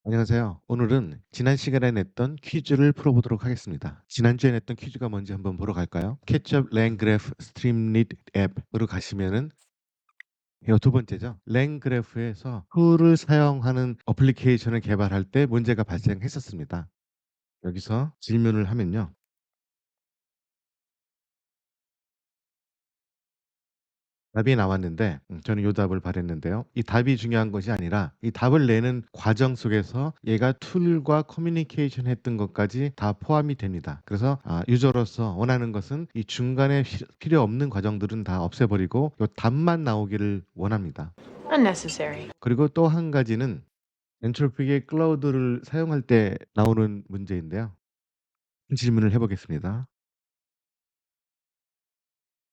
안녕하세요. 오늘은 지난 시간에 냈던 퀴즈를 풀어보도록 하겠습니다. 지난주에 냈던 퀴즈가 뭔지 한번 보러 갈까요? 캐치업 랭그래프 스트림릿 앱으로 가시면은 이거 두 번째죠. 랭그래프에서 툴을 사용하는 어플리케이션을 개발할 때 문제가 발생했었습니다. 여기서 질문을 하면요. 답이 나왔는데 저는 요 답을 바랬는데요. 이 답이 중요한 것이 아니라 이 답을 내는 과정 속에서 얘가 툴과 커뮤니케이션 했던 것까지 다 포함이 됩니다. 그래서 유저로서 원하는 것은 이 중간에 필요 없는 과정들은 다 없애버리고 요 답만 나오기를 원합니다. Unnecessary. 그리고 또 한 가지는 엔트로피의 클라우드를 사용할 때 나오는 문제인데요. 질문을 해 보겠습니다.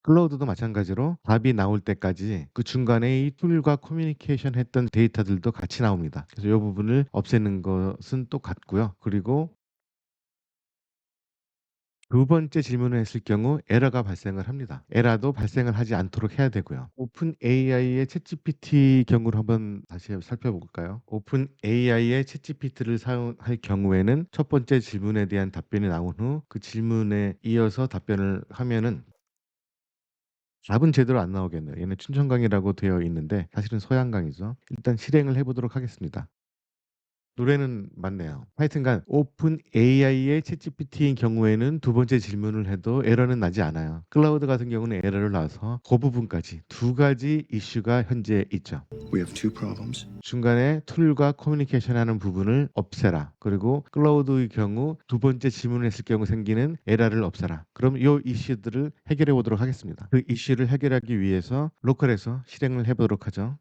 클라우드도 마찬가지로 답이 나올 때까지 그 중간에 이 툴과 커뮤니케이션 했던 데이터들도 같이 나옵니다. 그래서 이 부분을 없애는 것은 똑같고요. 그리고 두 번째 질문을 했을 경우 에러가 발생을 합니다. 에러도 발생을 하지 않도록 해야 되고요. 오픈 AI의 챗GPT 경우를 한번 다시 살펴볼까요? 오픈 AI의 챗GPT를 사용할 경우에는 첫 번째 질문에 대한 답변이 나온 후 그 질문에 이어서 답변을 하면은 답은 제대로 안 나오겠네요. 얘는 춘천강이라고 되어 있는데 사실은 소양강이죠. 일단 실행을 해 보도록 하겠습니다. 노래는 맞네요. 하여튼간 오픈 AI의 챗GPT인 경우에는 두 번째 질문을 해도 에러는 나지 않아요. 클라우드 같은 경우는 에러를 나서 그 부분까지 두 가지 이슈가 현재 있죠. We have two problems. 중간에 툴과 커뮤니케이션하는 부분을 없애라. 그리고 클라우드의 경우 두 번째 질문을 했을 경우 생기는 에러를 없애라. 그럼 이 이슈들을 해결해 보도록 하겠습니다. 그 이슈를 해결하기 위해서 로컬에서 실행을 해 보도록 하죠.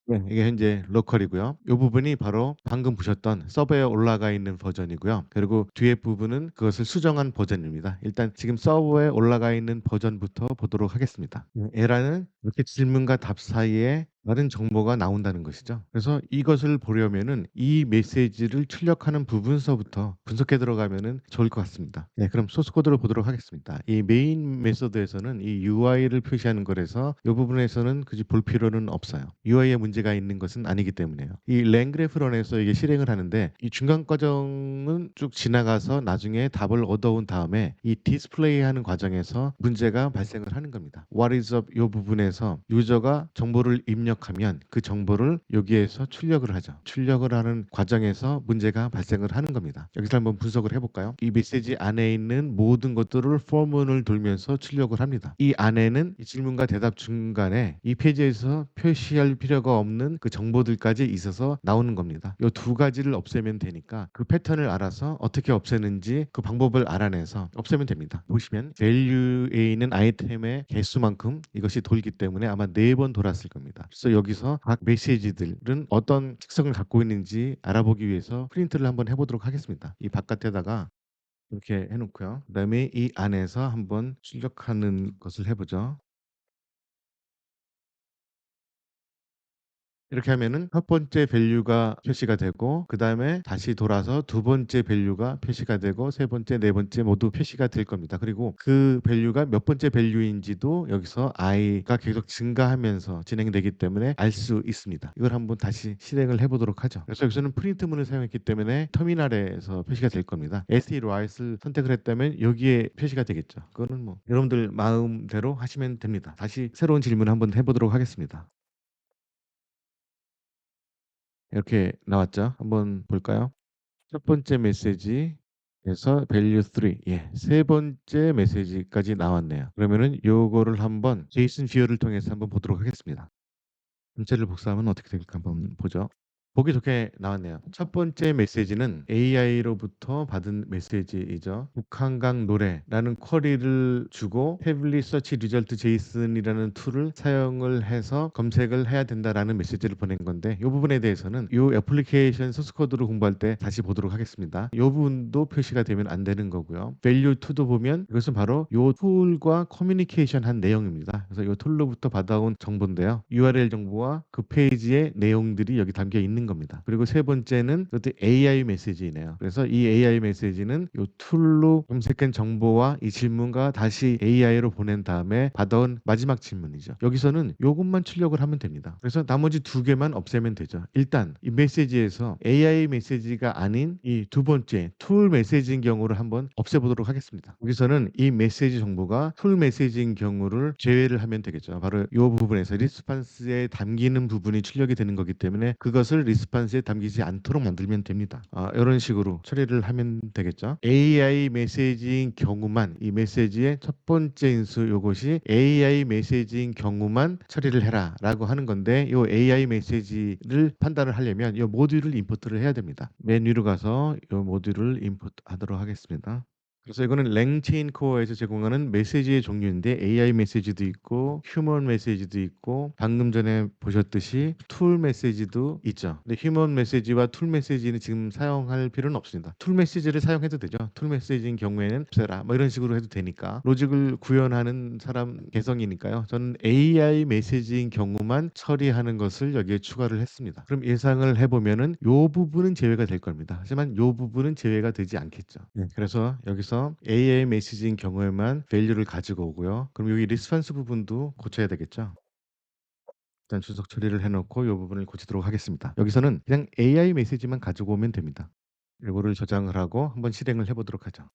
네. 이게 현재 로컬이고요. 이 부분이 바로 방금 보셨던 서버에 올라가 있는 버전이고요. 그리고 뒤에 부분은 그것을 수정한 버전입니다. 일단 지금 서버에 올라가 있는 버전부터 보도록 하겠습니다. 에라는 이렇게 질문과 답 사이에 다른 정보가 나온다는 것이죠. 그래서 이것을 보려면은 이 메시지를 출력하는 부분서부터 분석해 들어가면은 좋을 것 같습니다. 네, 그럼 소스 코드를 보도록 하겠습니다. 이 메인 메소드에서는 이 UI를 표시하는 거라서 이 부분에서는 굳이 볼 필요는 없어요. UI에 문제가 있는 것은 아니기 때문에요. 이 랭그래프런에서 이게 실행을 하는데 이 중간 과정은 쭉 지나가서 나중에 답을 얻어온 다음에 이 디스플레이 하는 과정에서 문제가 발생을 하는 겁니다. What is up 이 부분에서 유저가 정보를 입력하면 그 정보를 여기에서 출력을 하죠. 출력을 하는 과정에서 문제가 발생을 하는 겁니다. 여기서 한번 분석을 해볼까요? 이 메시지 안에 있는 모든 것들을 포문을 돌면서 출력을 합니다. 이 안에는 이 질문과 대답 중간에 이 페이지에서 표시할 필요가 없는 그 정보들까지 있어서 나오는 겁니다. 이 두 가지를 없애면 되니까 그 패턴을 알아서 어떻게 없애는지 그 방법을 알아내서 없애면 됩니다. 보시면 value에 있는 아이템의 개수만큼 이것이 돌기 때문에 아마 4번 돌았을 겁니다. 그래서 여기서 각 메시지들은 어떤 특성을 갖고 있는지 알아보기 위해서 프린트를 한번 해보도록 하겠습니다. 이 바깥에다가 이렇게 해놓고요. 그다음에 이 안에서 한번 출력하는 것을 해보죠. 이렇게 하면은 첫 번째 밸류가 표시가 되고 그다음에 다시 돌아서 두 번째 밸류가 표시가 되고 세 번째, 네 번째 모두 표시가 될 겁니다. 그리고 그 밸류가 몇 번째 밸류인지도 여기서 i가 계속 증가하면서 진행되기 때문에 알 수 있습니다. 이걸 한번 다시 실행을 해 보도록 하죠. 그래서 여기서는 프린트문을 사용했기 때문에 터미널에서 표시가 될 겁니다. STWrite을 선택을 했다면 여기에 표시가 되겠죠. 그거는 뭐 여러분들 마음대로 하시면 됩니다. 다시 새로운 질문 한번 해 보도록 하겠습니다. 이렇게 나왔죠. 한번 볼까요? 첫 번째 메시지에서 value 3 세 번째 메시지까지 나왔네요. 그러면은 요거를 한번 제이슨 뷰어를 통해서 한번 보도록 하겠습니다. 전체를 복사하면 어떻게 될까 한번 보죠. 보기 좋게 나왔네요. 첫 번째 메시지는 AI로부터 받은 메시지이죠. 북한강 노래라는 쿼리를 주고 heavily search result JSON이라는 툴을 사용을 해서 검색을 해야 된다라는 메시지를 보낸 건데 이 부분에 대해서는 이 애플리케이션 소스 코드를 공부할 때 다시 보도록 하겠습니다. 이 부분도 표시가 되면 안 되는 거고요. value 2도 보면 이것은 바로 이 툴과 커뮤니케이션 한 내용입니다. 그래서 이 툴로부터 받아온 정보인데요. URL 정보와 그 페이지의 내용들이 여기 담겨 있는 아닌 겁니다. 그리고 세 번째는 그것도 AI 메시지이네요. 그래서 이 AI 메시지는 요 툴로 검색한 정보와 이 질문과 다시 AI로 보낸 다음에 받아온 마지막 질문이죠. 여기서는 요것만 출력을 하면 됩니다. 그래서 나머지 두 개만 없애면 되죠. 일단 이 메시지에서 AI 메시지가 아닌 이 두 번째 툴 메시지인 경우를 한번 없애보도록 하겠습니다. 여기서는 이 메시지 정보가 툴 메시지인 경우를 제외를 하면 되겠죠. 바로 이 부분에서 리스판스에 담기는 부분이 출력이 되는 거기 때문에 그것을 리스판스에 담기지 않도록 만들면 됩니다. 이런 식으로 처리를 하면 되겠죠. AI 메시지인 경우만 이 메시지의 첫 번째 인수 요것이 AI 메시지인 경우만 처리를 해라 라고 하는 건데 이 AI 메시지를 판단을 하려면 이 모듈을 임포트를 해야 됩니다. 맨 위로 가서 이 모듈을 임포트 하도록 하겠습니다. 그래서 이거는 랭체인 코어에서 제공하는 메시지의 종류인데 AI 메시지도 있고 휴먼 메시지도 있고 방금 전에 보셨듯이 툴 메시지도 있죠. 근데 휴먼 메시지와 툴 메시지는 지금 사용할 필요는 없습니다. 툴 메시지를 사용해도 되죠. 툴 메시지인 경우에는 없애라 뭐 이런 식으로 해도 되니까 로직을 구현하는 사람 개성이니까요. 저는 AI 메시지인 경우만 처리하는 것을 여기에 추가를 했습니다. 그럼 예상을 해보면은 요 부분은 제외가 될 겁니다. 하지만 요 부분은 제외가 되지 않겠죠. 그래서 여기서 AI 메시지인 경우에만 value를 가지고 오고요. 그럼 여기 리스판스 부분도 고쳐야 되겠죠. 일단 주석 처리를 해놓고 이 부분을 고치도록 하겠습니다. 여기서는 그냥 AI 메시지만 가지고 오면 됩니다. 이거를 저장을 하고 한번 실행을 해보도록 하죠.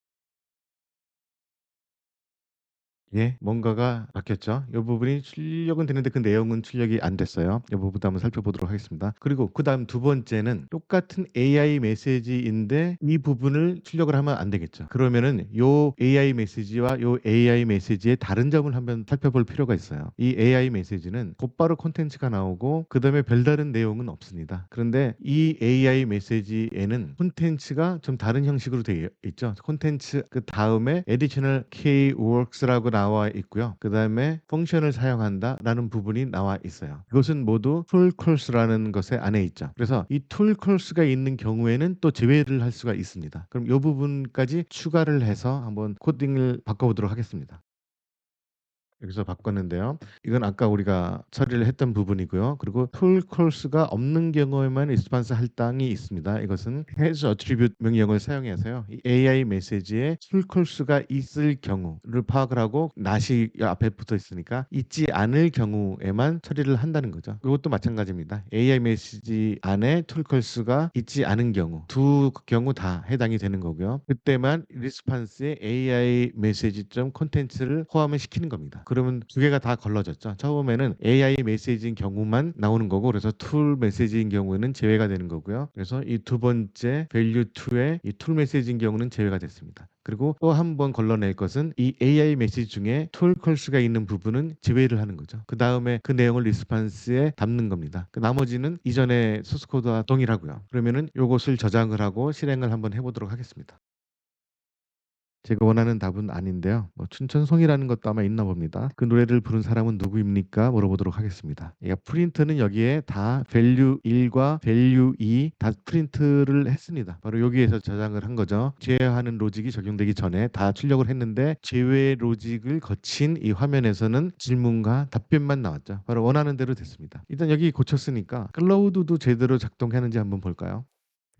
예, 뭔가가 바뀌었죠. 이 부분이 출력은 되는데 그 내용은 출력이 안 됐어요. 이 부분도 한번 살펴보도록 하겠습니다. 그리고 그다음 두 번째는 똑같은 AI 메시지인데 이 부분을 출력을 하면 안 되겠죠. 그러면은 요 AI 메시지와 요 AI 메시지의 다른 점을 한번 살펴볼 필요가 있어요. 이 AI 메시지는 곧바로 콘텐츠가 나오고 그다음에 별다른 내용은 없습니다. 그런데 이 AI 메시지에는 콘텐츠가 좀 다른 형식으로 되어 있죠. 콘텐츠 그 다음에 additional keywords라고 나와 있고요. 그 다음에 펑션을 사용한다라는 부분이 나와 있어요. 이것은 모두 툴 콜스라는 것에 안에 있죠. 그래서 이 툴 콜스가 있는 경우에는 또 제외를 할 수가 있습니다. 그럼 이 부분까지 추가를 해서 한번 코딩을 바꿔보도록 하겠습니다. 여기서 바꿨는데요. 이건 아까 우리가 처리를 했던 부분이고요. 그리고 툴 콜스가 없는 경우에만 리스판스 할당이 있습니다. 이것은 has attribute 명령을 사용해서요. 이 AI 메시지에 툴 콜스가 있을 경우를 파악을 하고 not이 앞에 붙어 있으니까 있지 않을 경우에만 처리를 한다는 거죠. 이것도 마찬가지입니다. AI 메시지 안에 툴 콜스가 있지 않은 경우 두 경우 다 해당이 되는 거고요. 그때만 리스판스에 AI 메시지점 콘텐츠를 포함을 시키는 겁니다. 그러면 두 개가 다 걸러졌죠. 처음에는 AI 메시지인 경우만 나오는 거고 그래서 툴 메시지인 경우에는 제외가 되는 거고요. 그래서 이 두 번째 value 2의 이 툴 메시지인 경우는 제외가 됐습니다. 그리고 또 한 번 걸러낼 것은 이 AI 메시지 중에 툴 콜스가 있는 부분은 제외를 하는 거죠. 그 다음에 그 내용을 리스판스에 담는 겁니다. 그 나머지는 이전의 소스 코드와 동일하고요. 그러면은 이것을 저장을 하고 실행을 한번 해보도록 하겠습니다. 제가 원하는 답은 아닌데요. 뭐 춘천송이라는 것도 아마 있나 봅니다. 그 노래를 부른 사람은 누구입니까? 물어보도록 하겠습니다. 프린트는 여기에 다 value 1과 value 2 다 프린트를 했습니다. 바로 여기에서 저장을 한 거죠. 제외하는 로직이 적용되기 전에 다 출력을 했는데 제외 로직을 거친 이 화면에서는 질문과 답변만 나왔죠. 바로 원하는 대로 됐습니다. 일단 여기 고쳤으니까 클라우드도 제대로 작동하는지 한번 볼까요?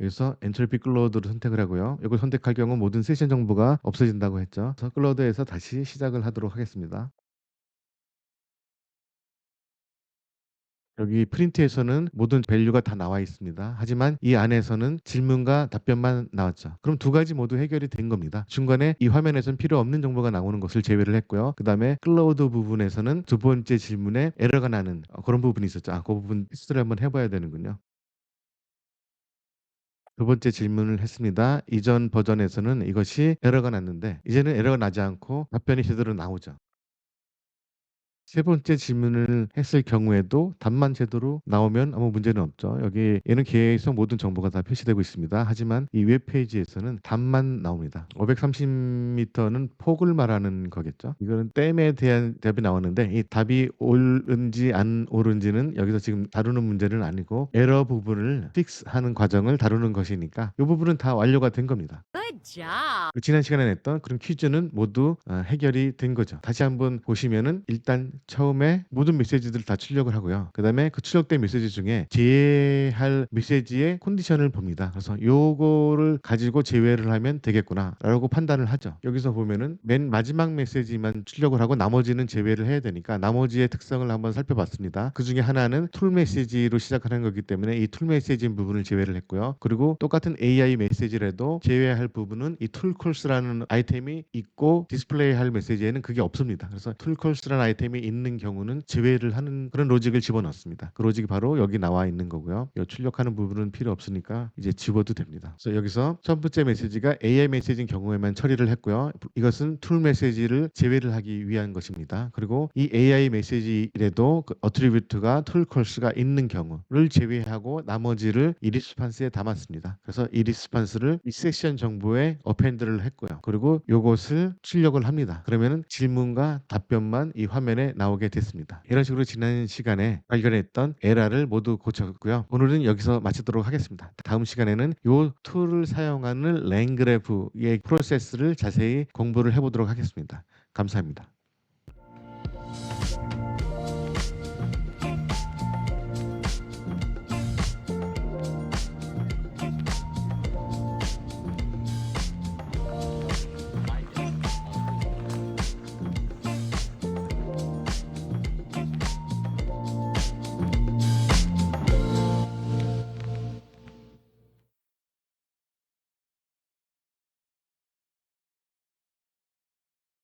여기서 엔트로피 클로우드를 선택을 하고요. 이걸 선택할 경우 모든 세션 정보가 없어진다고 했죠. 그래서 클로우드에서 다시 시작을 하도록 하겠습니다. 여기 프린트에서는 모든 밸류가 다 나와 있습니다. 하지만 이 안에서는 질문과 답변만 나왔죠. 그럼 두 가지 모두 해결이 된 겁니다. 중간에 이 화면에서는 필요 없는 정보가 나오는 것을 제외를 했고요. 그 다음에 클라우드 부분에서는 두 번째 질문에 에러가 나는 그런 부분이 있었죠. 그 부분 테스트를 한번 해봐야 되는군요. 두 번째 질문을 했습니다. 이전 버전에서는 이것이 에러가 났는데 이제는 에러가 나지 않고 답변이 제대로 나오죠. 세 번째 질문을 했을 경우에도 답만 제대로 나오면 아무 문제는 없죠. 여기 얘는 계속 모든 정보가 다 표시되고 있습니다. 하지만 이 웹페이지에서는 답만 나옵니다. 530m는 폭을 말하는 거겠죠. 이거는 댐에 대한 답이 나오는데 이 답이 옳은지 안 옳은지는 여기서 지금 다루는 문제는 아니고 에러 부분을 픽스하는 과정을 다루는 것이니까 이 부분은 다 완료가 된 겁니다. 지난 시간에 냈던 그런 퀴즈는 모두 해결이 된 거죠. 다시 한번 보시면은 일단 처음에 모든 메시지들을 다 출력을 하고요. 그다음에 그 출력된 메시지 중에 제외할 메시지의 컨디션을 봅니다. 그래서 요거를 가지고 제외를 하면 되겠구나라고 판단을 하죠. 여기서 보면은 맨 마지막 메시지만 출력을 하고 나머지는 제외를 해야 되니까 나머지의 특성을 한번 살펴봤습니다. 그 중에 하나는 툴 메시지로 시작하는 거기 때문에 이 툴 메시지 부분을 제외를 했고요. 그리고 똑같은 AI 메시지라도 제외할 부분은 이 툴콜스라는 아이템이 있고 디스플레이할 메시지에는 그게 없습니다. 그래서 툴콜스라는 아이템이 있는 경우는 제외를 하는 그런 로직을 집어넣습니다. 그 로직이 바로 여기 나와 있는 거고요. 이 출력하는 부분은 필요 없으니까 이제 지워도 됩니다. 그래서 여기서 첫 번째 메시지가 AI 메시지인 경우에만 처리를 했고요. 이것은 툴 메시지를 제외를 하기 위한 것입니다. 그리고 이 AI 메시지에도 그 어트리뷰트가 툴콜스가 있는 경우를 제외하고 나머지를 이 리스판스에 담았습니다. 그래서 이 리스판스를 이 세션 정보에 어펜드를 했고요. 그리고 요것을 출력을 합니다. 그러면은 질문과 답변만 이 화면에 나오게 됐습니다. 이런 식으로 지난 시간에 발견했던 에러를 모두 고쳤고요. 오늘은 여기서 마치도록 하겠습니다. 다음 시간에는 요 툴을 사용하는 랭그래프의 프로세스를 자세히 공부를 해보도록 하겠습니다. 감사합니다.